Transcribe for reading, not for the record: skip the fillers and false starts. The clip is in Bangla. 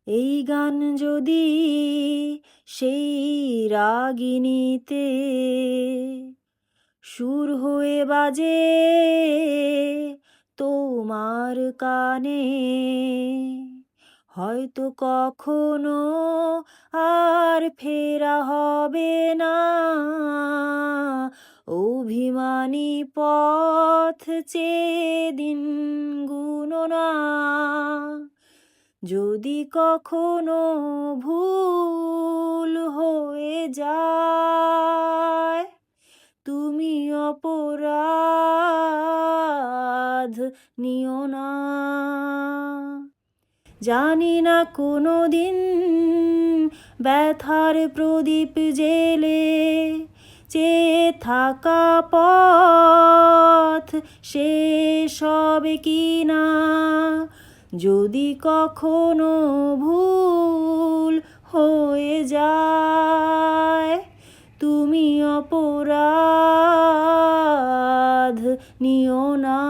এই গান যদি সেই রাগিনীতে সুর হয়ে বাজে তোমার কানে, হয়তো কখনো আর ফেরা হবে না অভিমানী পথ চেয়ে দিন গুণনা। যদি কখনো ভুল হয়ে যায়, তুমি অপরাধ নিও না। জানি না কোনো দিন ব্যথার প্রদীপ জেলে চেয়ে থাকা পথ শেষ হবে কি না। যদি কখনো ভুল হয়ে যায়, তুমি অপরাধ নিও না।